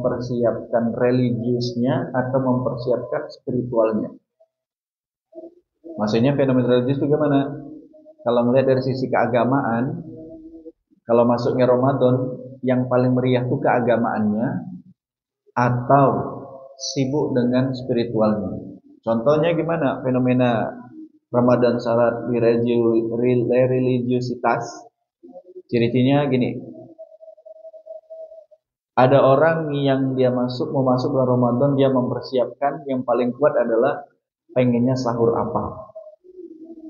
mempersiapkan religiusnya atau mempersiapkan spiritualnya. Maksudnya fenomena religius itu gimana? Kalau melihat dari sisi keagamaan, kalau masuknya Ramadan, yang paling meriah itu keagamaannya atau sibuk dengan spiritualnya. Contohnya gimana fenomena Ramadan syarat religiusitas? Ciri-cirinya gini. Ada orang yang dia mau masuk bulan Ramadan, dia mempersiapkan yang paling kuat adalah pengennya sahur apa.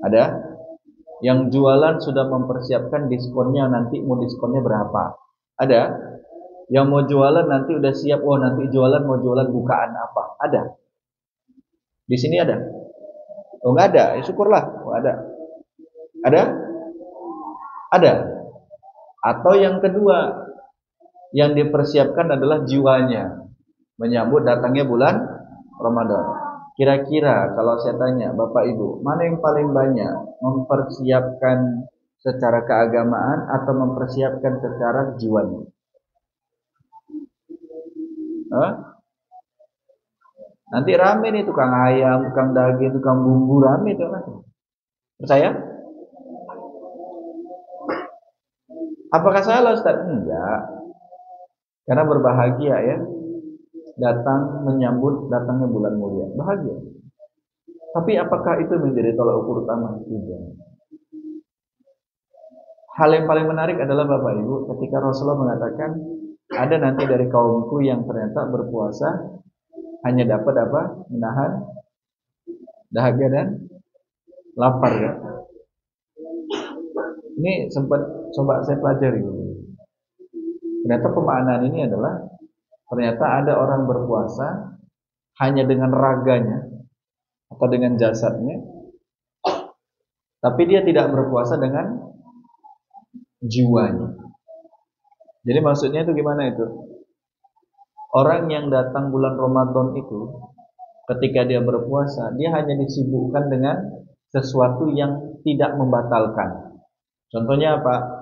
Ada yang jualan sudah mempersiapkan diskonnya, nanti mau diskonnya berapa. Ada yang mau jualan nanti udah siap, oh nanti jualan mau jualan bukaan apa. Ada. Di sini ada. Oh nggak ada, ya syukurlah. Oh ada. Ada? Ada. Atau yang kedua, yang dipersiapkan adalah jiwanya menyambut datangnya bulan Ramadan. Kira-kira kalau saya tanya Bapak Ibu, mana yang paling banyak mempersiapkan secara keagamaan atau mempersiapkan secara jiwanya? Nanti rame nih tukang ayam, tukang daging, tukang bumbu, rame itu nanti. Percaya? Apakah salah Ustaz? Enggak. Karena berbahagia ya, datang menyambut datangnya bulan mulia, bahagia. Tapi apakah itu menjadi tolak ukur utama? Tidak. Hal yang paling menarik adalah Bapak Ibu, ketika Rasulullah mengatakan ada nanti dari kaumku yang ternyata berpuasa hanya dapat apa? Menahan dahaga dan lapar ya. Ini sempat coba saya pelajari. Ternyata pemaknaan ini adalah ternyata ada orang berpuasa hanya dengan raganya atau dengan jasadnya, tapi dia tidak berpuasa dengan jiwanya. Jadi maksudnya itu gimana itu? Orang yang datang bulan Ramadan itu, ketika dia berpuasa, dia hanya disibukkan dengan sesuatu yang tidak membatalkan. Contohnya apa?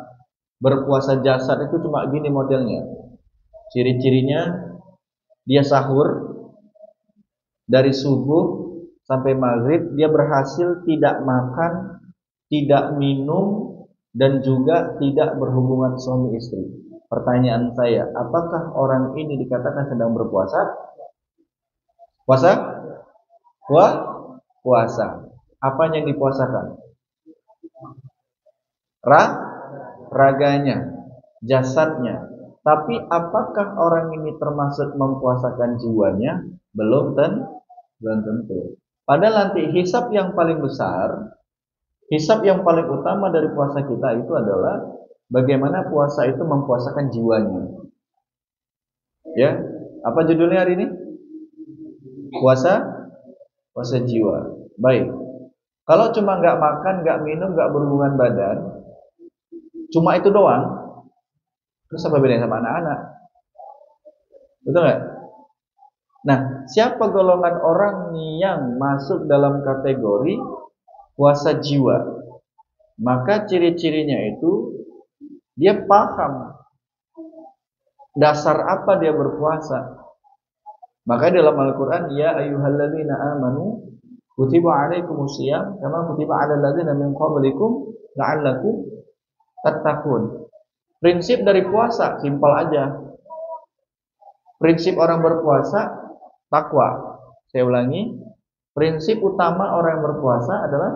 Berpuasa jasad itu cuma gini modelnya. Ciri-cirinya dia sahur dari subuh sampai maghrib, dia berhasil tidak makan, tidak minum, dan juga tidak berhubungan suami istri. Pertanyaan saya, apakah orang ini dikatakan sedang berpuasa? Puasa? Puasa. Apa yang dipuasakan? Raganya, jasadnya. Tapi apakah orang ini termasuk mempuasakan jiwanya? Belum tentu. Padahal nanti hisab yang paling besar, hisab yang paling utama dari puasa kita itu adalah bagaimana puasa itu mempuasakan jiwanya. Ya, apa judulnya hari ini? Puasa jiwa. Baik. Kalau cuma nggak makan, nggak minum, nggak berhubungan badan, cuma itu doang, terus apa bedanya sama anak-anak? Betul nggak? Nah, siapa golongan orang yang masuk dalam kategori puasa jiwa? Maka ciri-cirinya itu dia paham dasar apa dia berpuasa. Maka dalam Al-Quran, ya ayyuhalladzina amanu kutiba alaikumusiyam kama kutiba alal ladzina min qablikum la'allakum tattaqun. Prinsip dari puasa simpel aja. Prinsip orang berpuasa takwa. Saya ulangi, prinsip utama orang yang berpuasa adalah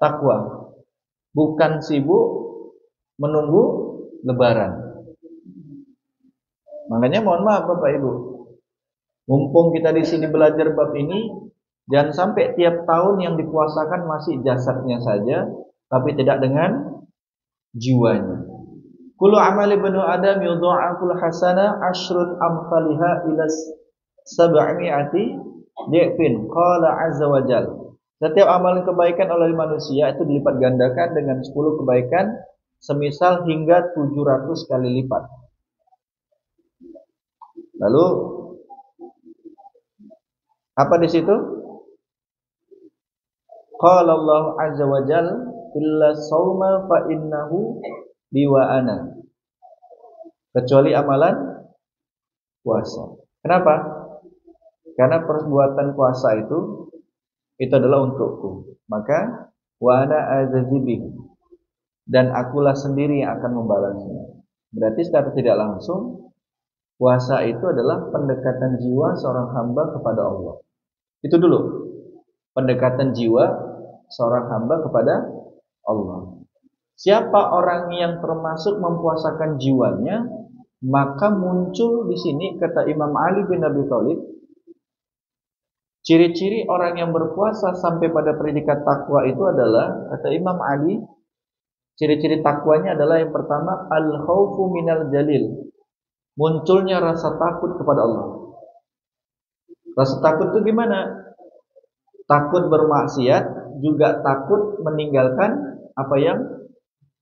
takwa. Bukan sibuk menunggu lebaran. Makanya mohon maaf Bapak Ibu, mumpung kita di sini belajar bab ini, jangan sampai tiap tahun yang dipuasakan masih jasadnya saja, tapi tidak dengan jiwanya. Kullu amali bani Adam yudha'aful hasana ashrun amsalha ila sab'imi'ati di'fin qala azza wa jalla. Setiap amalan kebaikan oleh manusia itu dilipat gandakan dengan 10 kebaikan semisal hingga 700 kali lipat. Lalu apa di situ? Qala Allah azza wa jalla illa shauma fa innahu liwa ana. Kecuali amalan puasa. Kenapa? Karena perbuatan puasa itu adalah untukku. Maka wa ana azazibih, dan akulah sendiri yang akan membalasnya. Berarti secara tidak langsung puasa itu adalah pendekatan jiwa seorang hamba kepada Allah. Itu dulu, pendekatan jiwa seorang hamba kepada Allah. Siapa orang yang termasuk mempuasakan jiwanya, maka muncul di sini kata Imam Ali bin Abi Thalib, ciri-ciri orang yang berpuasa sampai pada predikat takwa itu adalah, kata Imam Ali, ciri-ciri takwanya adalah yang pertama al-khaufu minal jalil, munculnya rasa takut kepada Allah. Rasa takut itu gimana? Takut bermaksiat, juga takut meninggalkan apa yang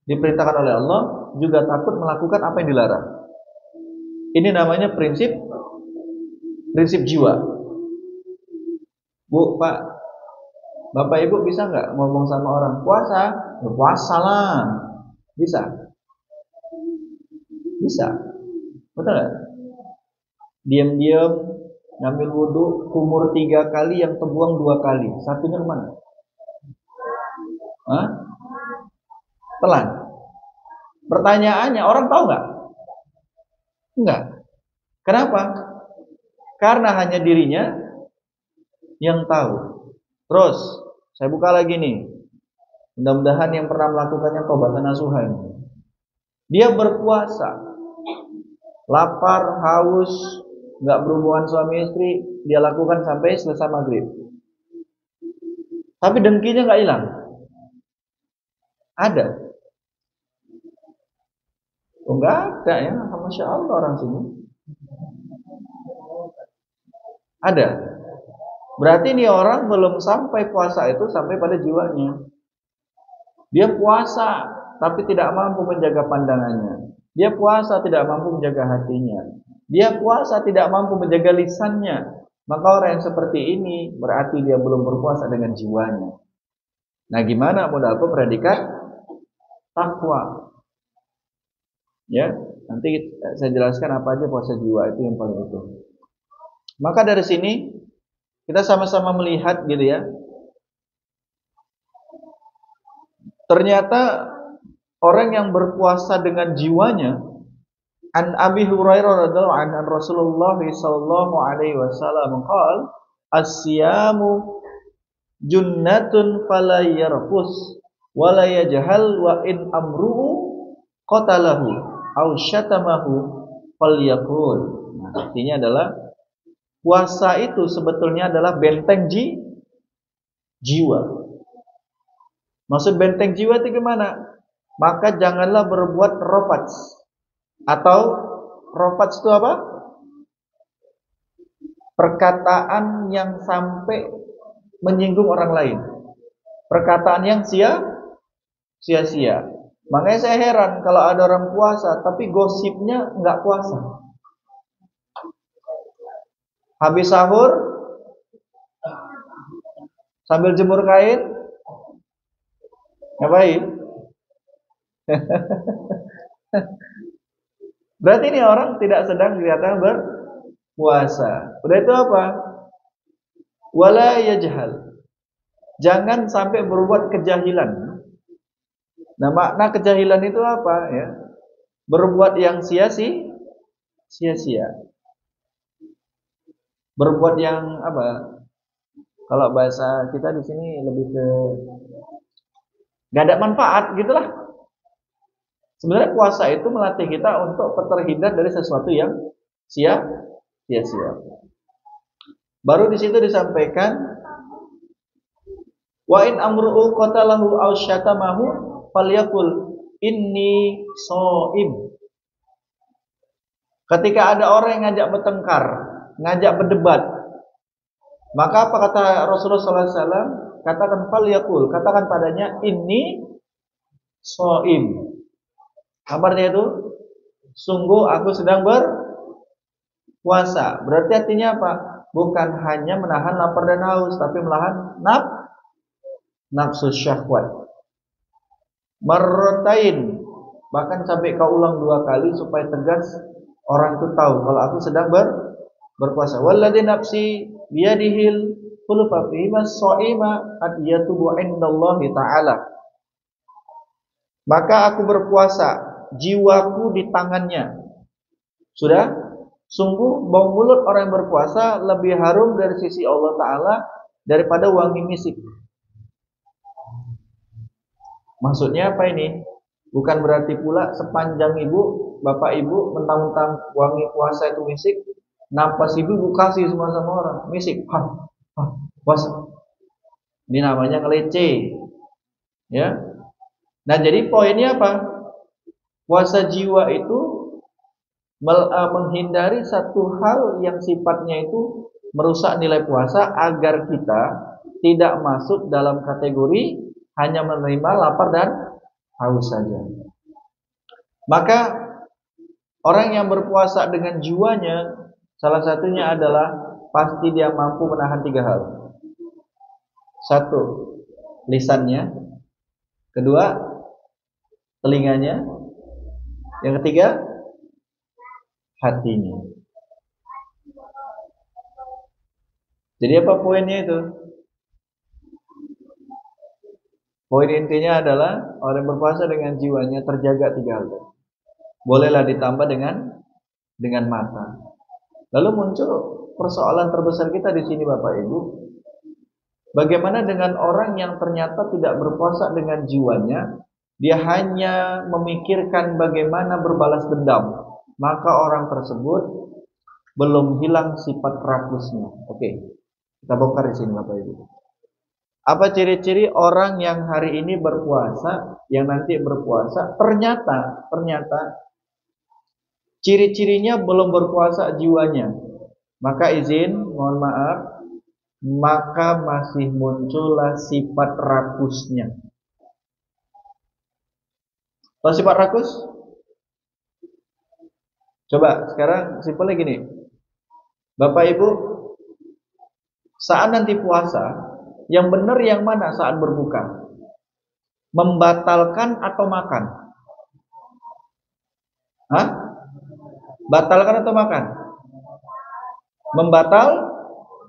diperintahkan oleh Allah, juga takut melakukan apa yang dilarang. Ini namanya prinsip jiwa. Bu, Pak, Bapak Ibu bisa nggak ngomong sama orang puasa? Ya, puasa lah. Bisa? Bisa. Betul nggak? Diam-diam ngambil wudhu, kumur 3 kali, yang terbuang 2 kali. Satunya kemana? Hah? Telan. Pertanyaannya, orang tahu nggak? Enggak. Kenapa? Karena hanya dirinya yang tahu. Terus, saya buka lagi nih. Mudah-mudahan yang pernah melakukannya tobatan nasuhan. Dia berpuasa, lapar, haus, nggak berhubungan suami istri, dia lakukan sampai selesai maghrib. Tapi dengkinya nggak hilang. Ada? Oh, nggak ada ya, Masya Allah orang sini. Ada. Berarti ini orang belum sampai puasa itu sampai pada jiwanya. Dia puasa tapi tidak mampu menjaga pandangannya. Dia puasa tidak mampu menjaga hatinya. Dia puasa tidak mampu menjaga lisannya. Maka orang yang seperti ini berarti dia belum berpuasa dengan jiwanya. Nah, gimana modal predikat takwa? Ya, nanti saya jelaskan apa aja puasa jiwa itu yang paling utuh. Maka dari sini kita sama-sama melihat gitu ya. Ternyata orang yang berpuasa dengan jiwanya, an Abi Hurairah radhiyallahu anhu Rasulullah sallallahu alaihi wasallam qala as-siyamu junnatun fala yarfus wa la yajhal wa in amruhu qatalahu aw syatamahu falyaqul. Nah, artinya adalah puasa itu sebetulnya adalah benteng jiwa. Maksud benteng jiwa itu gimana? Maka janganlah berbuat rofats. Atau rofats itu apa? Perkataan yang sampai menyinggung orang lain. Perkataan yang sia-sia. Makanya saya heran kalau ada orang puasa tapi gosipnya nggak puasa. Habis sahur sambil jemur kain, ngapain? Berarti ini orang tidak sedang kelihatan berpuasa. Udah itu apa? Wala yajhal. Jangan sampai berbuat kejahilan. Nah, makna kejahilan itu apa ya? Berbuat yang sia-sia. Berbuat yang apa? Kalau bahasa kita di sini lebih ke gak ada manfaat gitulah. Sebenarnya puasa itu melatih kita untuk terhindar dari sesuatu yang sia-sia. Baru di situ disampaikan wa in amru'u qatalahu aw syatamahu falyaqul inni shaim. Ketika ada orang yang ngajak bertengkar, ngajak berdebat, maka apa kata Rasulullah SAW? Katakan falyaqul, katakan padanya inni shaim. Kabarnya itu sungguh aku sedang berpuasa. Berarti artinya apa? Bukan hanya menahan lapar dan haus, tapi menahan nafsu syahwat. Marratain, bahkan sampai kau ulang 2 kali supaya tegas Orang itu tahu kalau aku sedang berpuasa. Walladzi nafsi biyadihil qulufa fi mas-shaima qad yatubu indallahi ta'ala. Maka aku berpuasa, jiwaku di tangannya. Sudah? Sungguh bau mulut orang yang berpuasa lebih harum dari sisi Allah Ta'ala daripada wangi misik. Maksudnya apa ini? Bukan berarti pula sepanjang ibu, bapak ibu mentang-mentang wangi puasa itu misik, napas ibu kasih semua sama orang, misik. Puasa. Ini namanya ngelece. Ya. Nah, jadi poinnya apa? Puasa jiwa itu menghindari satu hal yang sifatnya itu merusak nilai puasa agar kita tidak masuk dalam kategori hanya menerima lapar dan haus saja. Maka orang yang berpuasa dengan jiwanya salah satunya adalah pasti dia mampu menahan 3 hal. 1, lisannya. 2, telinganya. Yang ketiga, hatinya. Jadi apa poinnya itu? Poin intinya adalah orang yang berpuasa dengan jiwanya terjaga 3 hal. Bolehlah ditambah dengan mata. Lalu muncul persoalan terbesar kita di sini Bapak Ibu. Bagaimana dengan orang yang ternyata tidak berpuasa dengan jiwanya, dia hanya memikirkan bagaimana berbalas dendam. Maka orang tersebut belum hilang sifat rakusnya. Oke, kita bongkar di sini Bapak Ibu. Apa ciri-ciri orang yang hari ini berpuasa, yang nanti berpuasa, ternyata ciri-cirinya belum berpuasa jiwanya. Maka mohon maaf, maka masih muncullah sifat rakusnya. Tahu sifat rakus? Coba sekarang simpelnya gini, Bapak Ibu, saat nanti puasa, yang benar yang mana saat berbuka? Membatalkan atau makan? Hah? Batalkan atau makan?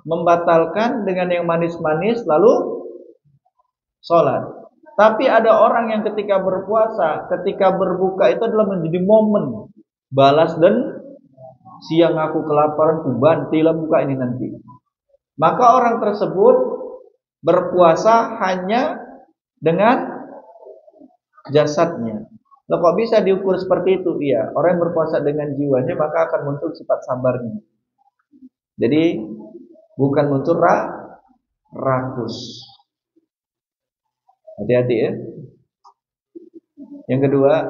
Membatalkan dengan yang manis-manis lalu sholat. Tapi ada orang yang ketika berpuasa, ketika berbuka itu adalah menjadi momen balas dan siang aku kelaparan, ku bantilah buka ini nanti. Maka orang tersebut berpuasa hanya dengan jasadnya. Loh, kok bisa diukur seperti itu? Iya, orang yang berpuasa dengan jiwanya maka akan muncul sifat sabarnya. Jadi bukan muncul rakus. Hati-hati ya. Yang kedua,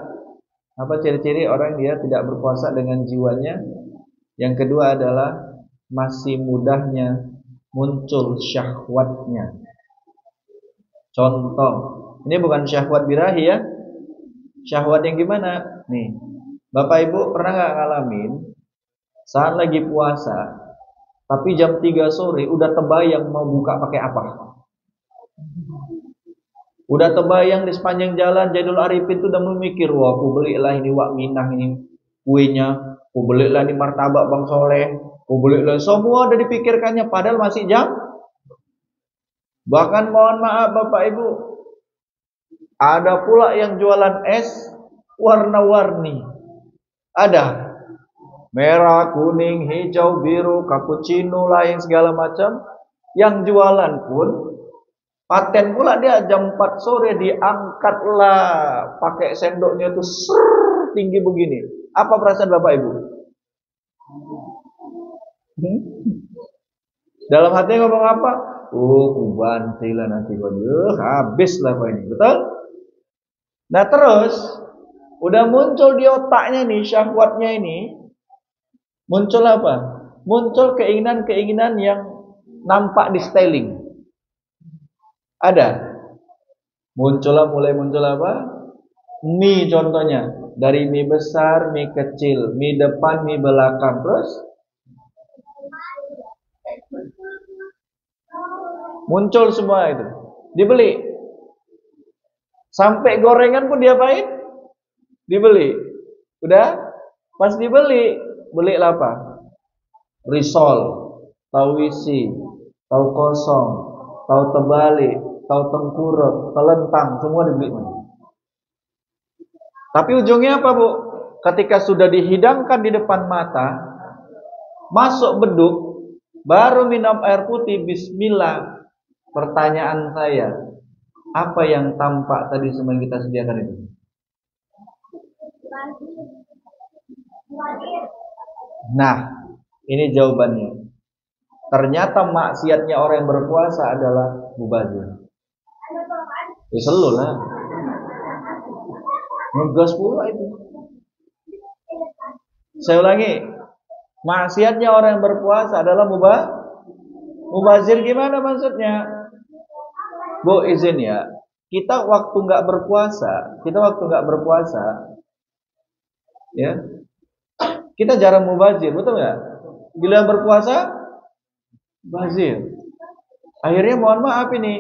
apa ciri-ciri orang dia tidak berpuasa dengan jiwanya? Yang kedua adalah masih mudahnya muncul syahwatnya. Contoh, ini bukan syahwat birahi ya. Syahwat yang gimana? Nih, Bapak Ibu pernah nggak ngalamin saat lagi puasa, tapi jam 3 sore udah terbayang mau buka pakai apa? Udah terbayang di sepanjang jalan Jainul Arifin tuh udah memikir, wah aku belilah ini wak minah ini kuenya, aku belilah ini martabak Bang Soleh, aku belilah, semua udah dipikirkannya padahal masih jam. Bahkan mohon maaf Bapak Ibu, ada pula yang jualan es warna-warni. Ada merah, kuning, hijau, biru, cappuccino, lain segala macam. Yang jualan pun paten pula dia jam 4 sore diangkatlah pakai sendoknya itu tinggi begini. Apa perasaan Bapak Ibu? Dalam hati ngomong apa? Oh, kubantilah nanti habislah Pak ini. Betul? Nah, terus udah muncul di otaknya nih syahwatnya ini. Muncul apa? Muncul keinginan-keinginan yang nampak di styling. Ada. Mulai muncul apa? Mie contohnya. Dari mie besar, mie kecil, mie depan, mie belakang. Terus muncul semua itu. Dibeli. Sampai gorengan pun diapain? Dibeli. Udah? Pas dibeli, belilah apa? Risol, tahu isi, tahu kosong, tahu terbalik, tahu tengkurap, telentang, semua dibeli. Tapi ujungnya apa, Bu? Ketika sudah dihidangkan di depan mata, masuk beduk, baru minum air putih, bismillah. Pertanyaan saya, apa yang tampak tadi semua yang kita sediakan itu? Nah, ini jawabannya. Ternyata maksiatnya orang yang berpuasa adalah mubazir. Ya selalu lah. Ngegas pula itu. Saya ulangi. Maksiatnya orang yang berpuasa adalah mubazir. Gimana maksudnya? Bu, izin ya. Kita waktu nggak berpuasa, ya, kita jarang mubazir, betul nggak? Bila berpuasa, bazir. Akhirnya mohon maaf ini,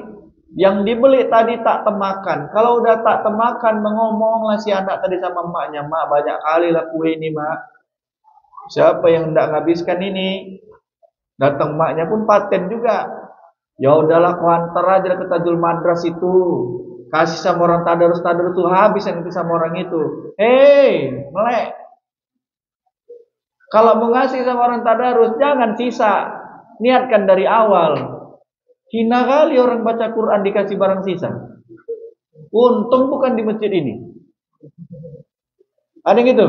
yang dibeli tadi tak temakan. Kalau udah tak temakan, mengomonglah si anak tadi sama emaknya, mak banyak kali lah kue ini mak. Siapa yang hendak ngabiskan ini? Datang emaknya pun paten juga. Ya udahlah, kau antar aja ke Tajul Madras itu. Kasih sama orang tadarus tuh habis yang itu sama orang itu. Hei, melek. Kalau mau ngasih sama orang tadarus, jangan sisa. Niatkan dari awal. Hina kali orang baca Quran dikasih barang sisa. Untung bukan di masjid ini. Ada yang gitu?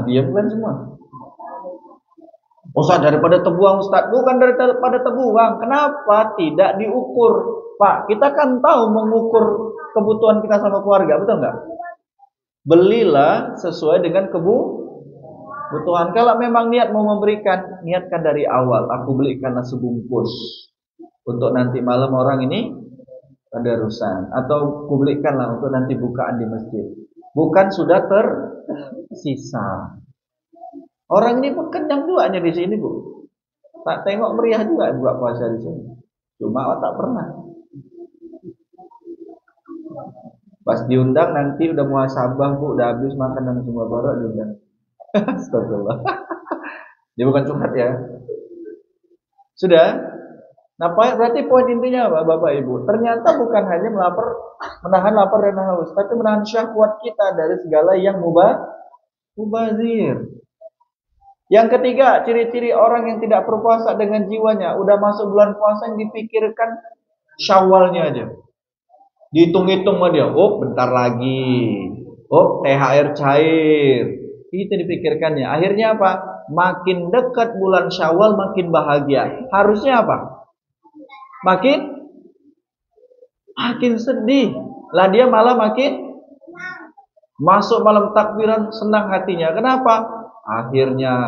Diam kan semua. Ustaz, daripada terbuang Ustaz, bukan daripada terbuang. Kenapa tidak diukur? Pak, kita kan tahu mengukur kebutuhan kita sama keluarga, betul nggak? Belilah sesuai dengan kebutuhan. Kalau memang niat mau memberikan, niatkan dari awal. Aku belikanlah sebungkus untuk nanti malam orang ini tadarusan, atau aku belikanlah untuk nanti bukaan di masjid. Bukan sudah tersisa. Orang ini pun kenyang juga di sini, Bu. Tak tengok meriah juga buat puasa di sini. Cuma tak pernah. Pas diundang nanti udah muhasabah, Bu, udah habis makan dan semua baru diundang. Astagfirullah. Dia bukan curhat ya. Sudah? Nah, berarti poin intinya apa, Bapak Ibu? Ternyata bukan hanya menahan lapar dan haus, tapi menahan syahwat kita dari segala yang mubazir. Yang ketiga, ciri-ciri orang yang tidak berpuasa dengan jiwanya. Udah masuk bulan puasa yang dipikirkan Syawalnya aja. Dihitung-hitung sama dia. Oh, bentar lagi. Oh, THR cair. Itu dipikirkannya. Akhirnya apa? Makin dekat bulan Syawal makin bahagia. Harusnya apa? Makin sedih. Lah dia malah makin masuk malam takbiran senang hatinya. Kenapa? Akhirnya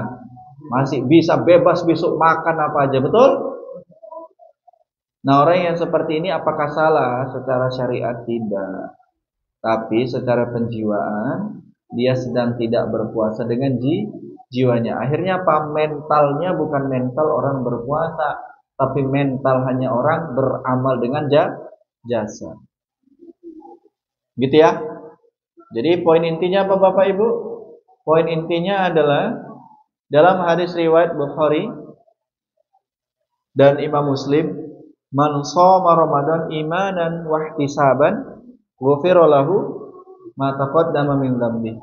masih bisa bebas besok makan apa aja, betul? Nah, orang yang seperti ini apakah salah? Secara syariat tidak. Tapi secara penjiwaan dia sedang tidak berpuasa dengan jiwanya. Akhirnya apa? Mentalnya bukan mental orang berpuasa, tapi mental hanya orang beramal dengan jasa. Gitu ya. Jadi poin intinya apa Bapak Ibu? Poin intinya adalah dalam hadis riwayat Bukhari dan Imam Muslim, man shoma Ramadan imanan wa ihtisaban ghufira lahu ma taqaddama min dzambi.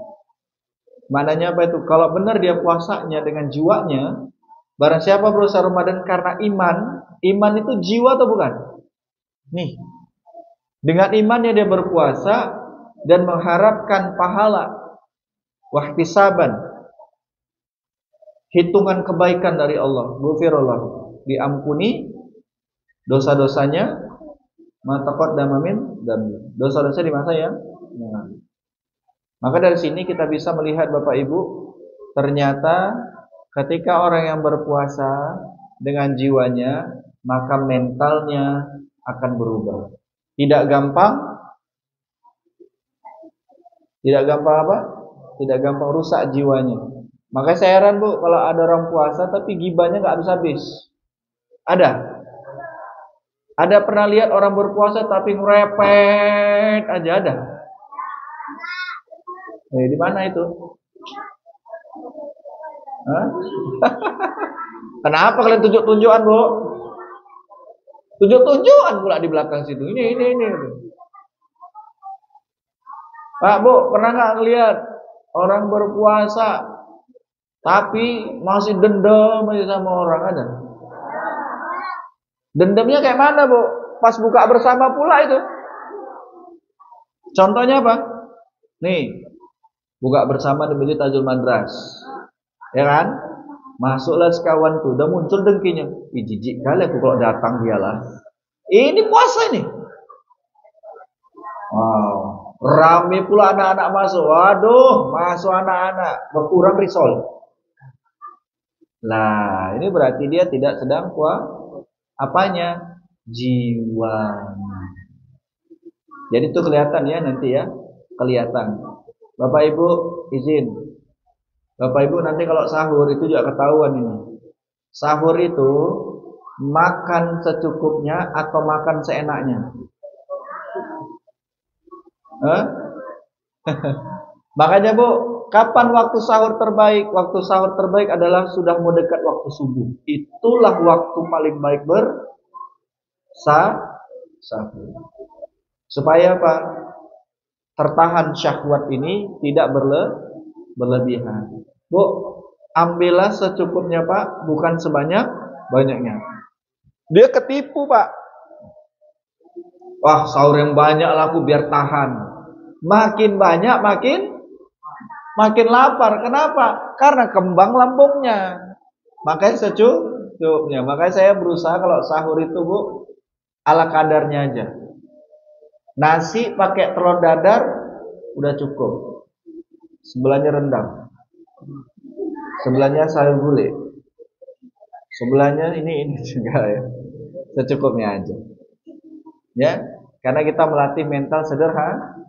Maknanya apa itu? Kalau benar dia puasanya dengan jiwanya, barang siapa berusaha Ramadan karena iman itu jiwa atau bukan? Nih. Dengan imannya dia berpuasa dan mengharapkan pahala wahtisaban, hitungan kebaikan dari Allah, ghufirallahu, diampuni dosa-dosanya, mataqaddama min dzambi, dosa-dosa di masa yang lalu. Maka dari sini kita bisa melihat Bapak Ibu, ternyata ketika orang yang berpuasa dengan jiwanya, maka mentalnya akan berubah. Tidak gampang apa? Tidak gampang rusak jiwanya. Makanya saya heran Bu, kalau ada orang puasa tapi gibahnya nggak habis-habis. Ada pernah lihat orang berpuasa tapi ngerepet aja ada? Di mana itu? Hah? Kenapa kalian tunjuk-tunjukan, Bu? Tunjuk-tunjukan pula di belakang situ. Ini. Pak, Bu, pernah nggak ngelihat orang berpuasa tapi masih dendam aja sama orang, ada? Dendamnya kayak mana, Bu? Pas buka bersama pula itu. Contohnya apa? Nih, buka bersama di Masjid Tajul Madras. Ya kan? Masuklah sekawan tuh, udah muncul dengkinya. Ih, jijik kali aku kalau datang dialah. Ini puasa ini. Wow, rame pula anak-anak masuk. Waduh, masuk anak-anak, berkurang risol. Lah, ini berarti dia tidak sedang apanya? Jiwanya. Jadi itu kelihatan ya nanti ya, kelihatan. Bapak Ibu izin. Bapak Ibu nanti kalau sahur itu juga ketahuan ini. Sahur itu makan secukupnya atau makan seenaknya. Makanya Bu, kapan waktu sahur terbaik? Waktu sahur terbaik adalah sudah mau dekat waktu subuh. Itulah waktu paling baik sahur. Supaya apa? Tertahan syahwat ini tidak berlebihan. Bu, ambillah secukupnya Pak, bukan sebanyak-banyaknya. Dia ketipu Pak. Wah, sahur yang banyak lah aku biar tahan. Makin banyak makin lapar. Kenapa? Karena kembang lambungnya. Makanya secukupnya. Makanya saya berusaha kalau sahur itu Bu, ala kadarnya aja. Nasi pakai telur dadar udah cukup. Sebelahnya rendang. Sebelahnya sayur gulai. Sebelahnya ini juga ya. Secukupnya aja. Ya, karena kita melatih mental sederhana.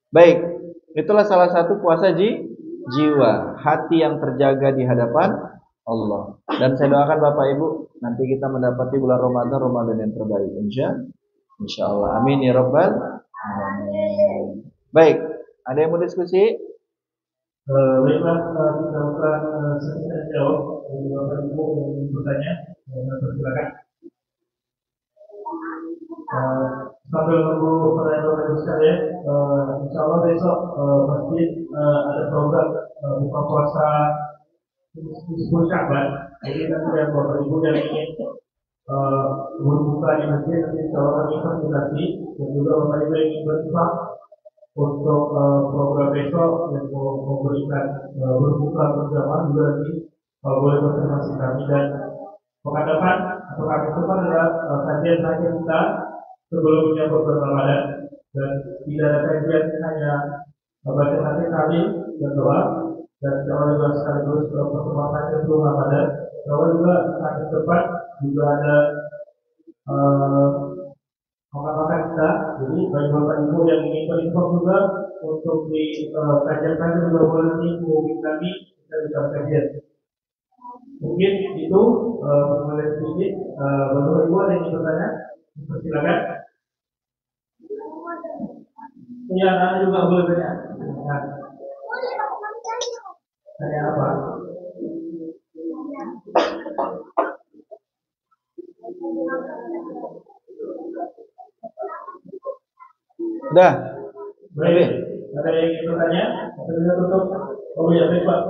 Baik, itulah salah satu puasa jiwa, hati yang terjaga di hadapan Allah. Dan saya doakan Bapak Ibu, nanti kita mendapati bulan Ramadan yang terbaik, insya Allah. Amin ya rabbal alamin. Baik, ada yang mau diskusi? Baiklah, kita buka sesi tanya jawab dari Bapak Ibu yang bertanya. Silakan. Sambil menunggu pertanyaan Bapak Ibu sekalian, insya Allah besok masjid ada program buka puasa di Syakban. Jadi nanti yang Bapak Ibu yang ingin berbuka di masjid nanti insya Allah kami fasilitasi, dan juga Bapak Ibu yang ingin berinfak untuk program besok yang memberikan berbuka bersama juga nanti boleh berterima kami. Dan pekan depan atau kami depan adalah kajian kita sebelum menyambut bulan Ramadan, dan tidak ada kajian hanya baca hati kami dan doa, dan kalau juga sekaligus pertemuan kajian sebelum Ramadan. Kalau juga kajian depan juga ada makan-makan kita. Jadi bagi Bapak Ibu yang ingin berinfak juga untuk di kajian-kajian juga boleh nanti hubungi kami, kita bisa kajian. Mungkin itu mulai sedikit. Bapak Ibu ada yang ingin bertanya? Silakan. Iya, Anda juga boleh bertanya. Tanya apa? Udah. Baik. Ada yang ingin bertanya? Atau kita tutup? Oh ya, baik Pak.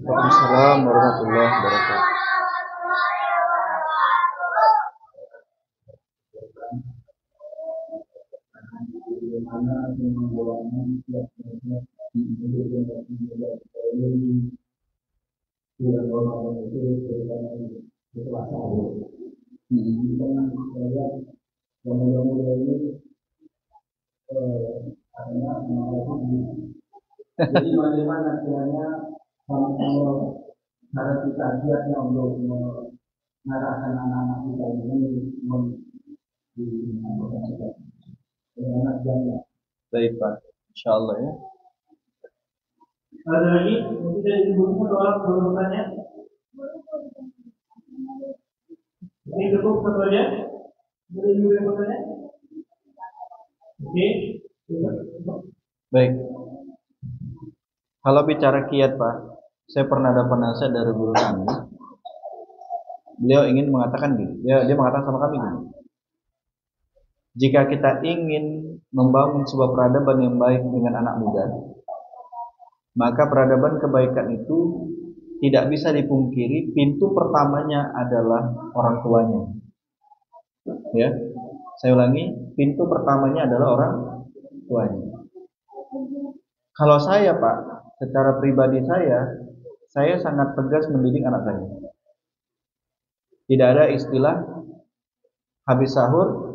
Waalaikumsalam warahmatullahi wabarakatuh. Jadi bagaimana kiranya cara kita giatnya untuk mengarahkan anak-anak kita ini dengan janda. Baik Pak, insya Allah ya. Ada lagi? Mungkin dari ibu atau orang belum bertanya? Ini cukup satu aja. Boleh juga yang bertanya? Oke. Baik. Kalau bicara kiat Pak, saya pernah dapat nasihat dari guru kami. Beliau ingin mengatakan gini, dia mengatakan sama kami gini. Jika kita ingin membangun sebuah peradaban yang baik dengan anak muda, maka peradaban kebaikan itu tidak bisa dipungkiri, pintu pertamanya adalah orang tuanya. Ya, saya ulangi, pintu pertamanya adalah orang tuanya. Kalau saya Pak, secara pribadi saya sangat tegas mendidik anak saya. Tidak ada istilah habis sahur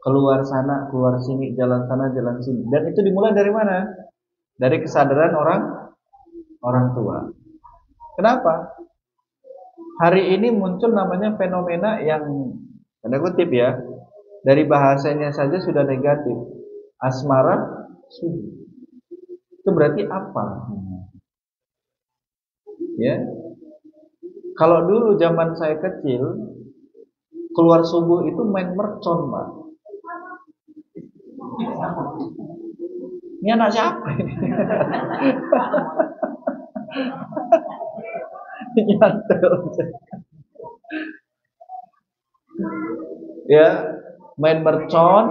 keluar sana, keluar sini, jalan sana, jalan sini. Dan itu dimulai dari mana? Dari kesadaran orang tua. Kenapa? Hari ini muncul namanya fenomena yang tanda kutip ya, dari bahasanya saja sudah negatif. Asmara subuh. Itu berarti apa? Ya. Kalau dulu zaman saya kecil, keluar subuh itu main mercon, Pak. Ini anak siapa ini? Ya, main mercon,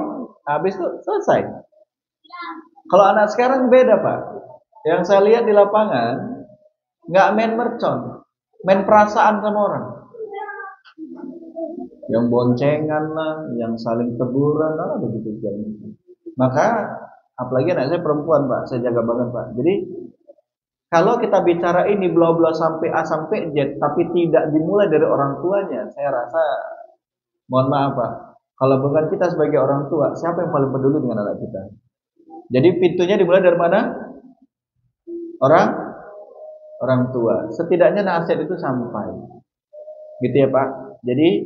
habis itu selesai. Kalau anak sekarang beda Pak. Yang saya lihat di lapangan, nggak main mercon, main perasaan sama orang. Yang boncengan lah, yang saling teguran lah, begitu jadinya. Maka apalagi anak saya perempuan Pak, saya jaga banget Pak. Jadi kalau kita bicara ini bla-bla sampai A sampai Z, tapi tidak dimulai dari orang tuanya, saya rasa mohon maaf Pak, kalau bukan kita sebagai orang tua, siapa yang paling peduli dengan anak kita? Jadi pintunya dimulai dari mana? Orang tua. Setidaknya nasihat itu sampai. Gitu ya Pak. Jadi,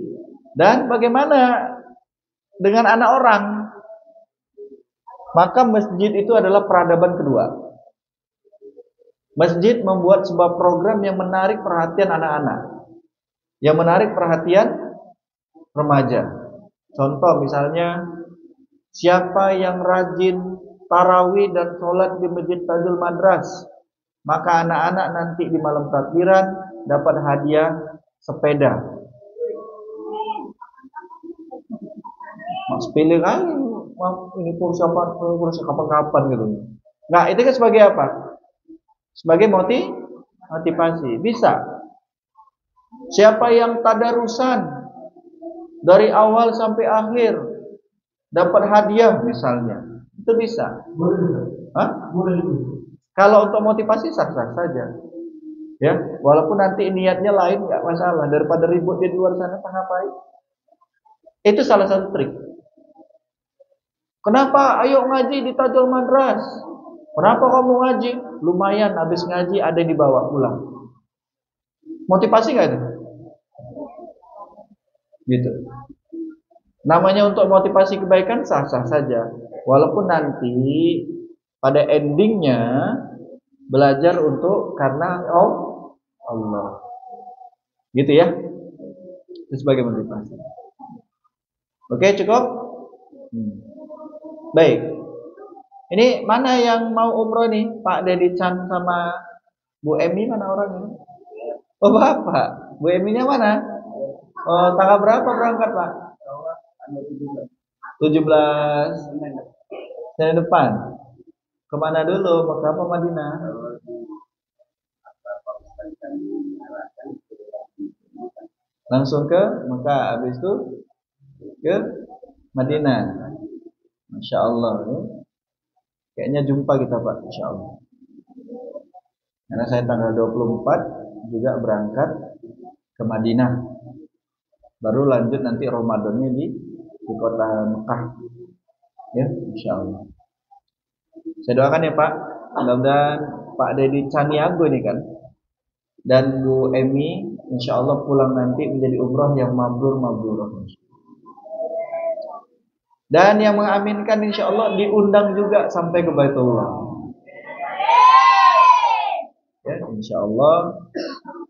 dan bagaimana dengan anak orang? Maka masjid itu adalah peradaban kedua. Masjid membuat sebuah program yang menarik perhatian anak-anak, yang menarik perhatian remaja. Contoh misalnya, siapa yang rajin tarawih dan sholat di Masjid Tajul Madras, maka anak-anak nanti di malam takbiran dapat hadiah sepeda. Mas pilih kan ini kursi kapan-kapan gitu. Nah itu kan sebagai apa? Sebagai motivasi. Bisa. Siapa yang tadarusan dari awal sampai akhir dapat hadiah misalnya, itu bisa. Hah? Kalau untuk motivasi sah-sah saja. Ya, walaupun nanti niatnya lain nggak masalah, daripada ribut di luar sana ngapain. Itu salah satu trik. Kenapa ayo ngaji di Tajul Madras? Kenapa kamu ngaji? Lumayan habis ngaji ada yang dibawa pulang. Motivasi nggak itu? Gitu. Namanya untuk motivasi kebaikan sah-sah saja. Walaupun nanti pada endingnya belajar untuk karena Allah. Gitu ya. Itu sebagai motivasi. Oke, cukup? Baik. Ini mana yang mau umroh nih? Pak Dedi Chan sama Bu Emi mana orangnya? Oh Bapak. Bu Eminya mana? Oh, tanggal berapa berangkat Pak? 17 Senin depan. Kemana dulu? Mekah apa Madinah? Langsung ke Mekah, habis itu ke Madinah. Masya Allah ya. Kayaknya jumpa kita Pak, Insya Allah. Karena saya tanggal 24 juga berangkat ke Madinah. Baru lanjut nanti Ramadannya di kota Mekah. Ya, Insya Allah. Saya doakan ya Pak, mudah-mudahan Pak Dedi Caniago ini kan dan Bu Emi Insya Allah pulang nanti menjadi umroh yang mabrur. Dan yang mengaminkan insya Allah diundang juga sampai ke Baitullah. Ya, insya Allah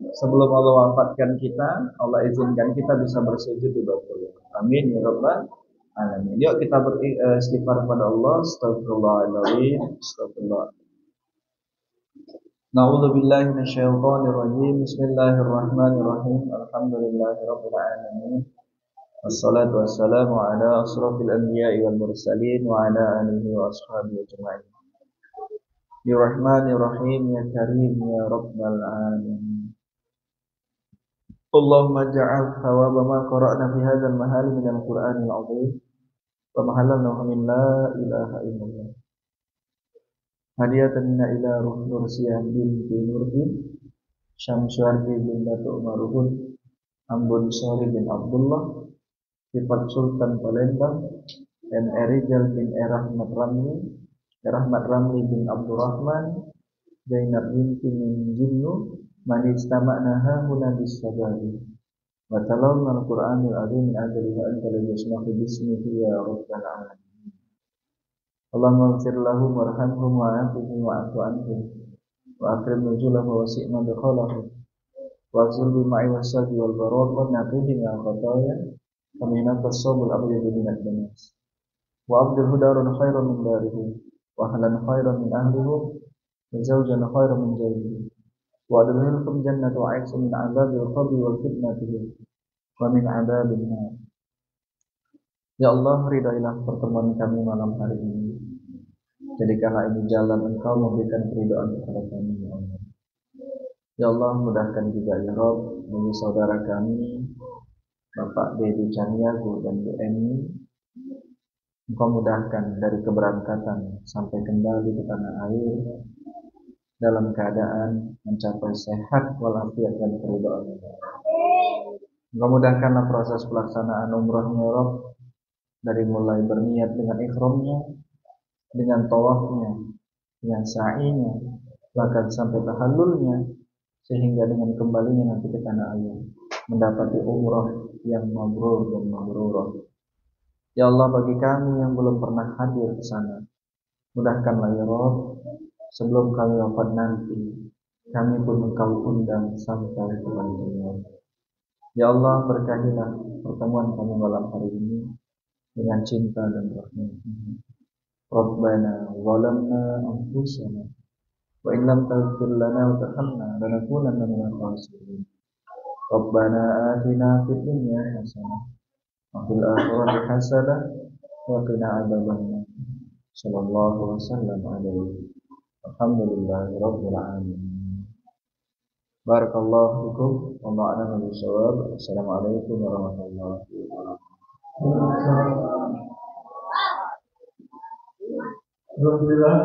sebelum Allah wafatkan kita, Allah izinkan kita bisa bersujud di Baitullah. Amin ya rabbal alamin. Yuk kita beristighfar kepada Allah. Astagfirullahaladzim. Astagfirullah. Na'udzu billahi minasyaitonir rajim. Bismillahirrahmanirrahim. Alhamdulillahirabbil alamin. Wassalatu wassalamu ala asrofil anbiya'i wal mursalin wa ala alihi wa ashabihi ajma'in. Ya Rahman ya Rahim ya Karim ya Rabbal alamin. Allahumma ja'al thawaba ma qara'na fi hadzal mahali min al-Qur'anil 'azim wa mahallalna min la ilaha illallah. Hadiyatan ila ruh Nursiyah binti Nurdin Syamsuardi bin Datuk Maruhun Ambon Sori bin Abdullah Sifat Sultan Palembang dan Erijal bin Rahmat Ramli bin Abdurrahman Zainab binti min Jinnu man istama'naha huna bis-sabari wa talawna al-Qur'anil azim min ajli wa anta la yasma'u bismihi ya rabbal alamin. Allahumma ighfir lahum warhamhum wa'afihim wa'fu anhum wa akrim nuzulahum wa wasi' madkhalahum wa azil bima'i wasabi wal barad wa naqihim ya khataya kamina tasawul abyad min ad-danas wa abdul hudarun khairan min darihim wa ahlan khairan min ahlihim wa zawjan khairan min zawjihim wa adkhilhum jannata wa 'aisha min 'adzabil qabri wal fitnatihim wa min 'adzabil nar. Ya Allah, ridailah pertemuan kami malam hari ini. Jadikanlah ini jalan Engkau memberikan keridhaan kepada kami, ya Allah. Ya Allah, mudahkan juga ya Rabb bagi saudara kami Bapak Dedi Caniago dan Bu Eni. Engkau mudahkan dari keberangkatan sampai kembali ke tanah air dalam keadaan mencapai sehat walafiat dan keridhaan. Engkau mudahkanlah proses pelaksanaan umrahnya ya Rabb, dari mulai berniat dengan ihramnya, dengan tawafnya, dengan sa'inya, bahkan sampai tahallulnya, sehingga dengan kembalinya nanti ke tanah air mendapati umrah yang mabrur dan mabrurah. Ya Allah, bagi kami yang belum pernah hadir ke sana, mudahkanlah ya Rabb, sebelum kami wafat nanti, kami pun Engkau undang sampai ke Baitullah. Ya Allah, berkahilah pertemuan kami malam hari ini dengan cinta dan rahmat-Mu. Rabbana zalamna anfusana wa in lam taghfir lana wa tarhamna lanakunanna minal khasirin. Rabbana atina fid dunya hasanah wa fil akhirati hasanah wa qina adzabannar. Sallallahu wasallam alaihi. Alhamdulillahirabbil alamin. Barakallahu fikum wa ma'ana bis-shawab. Assalamualaikum warahmatullahi wabarakatuh. Alhamdulillah.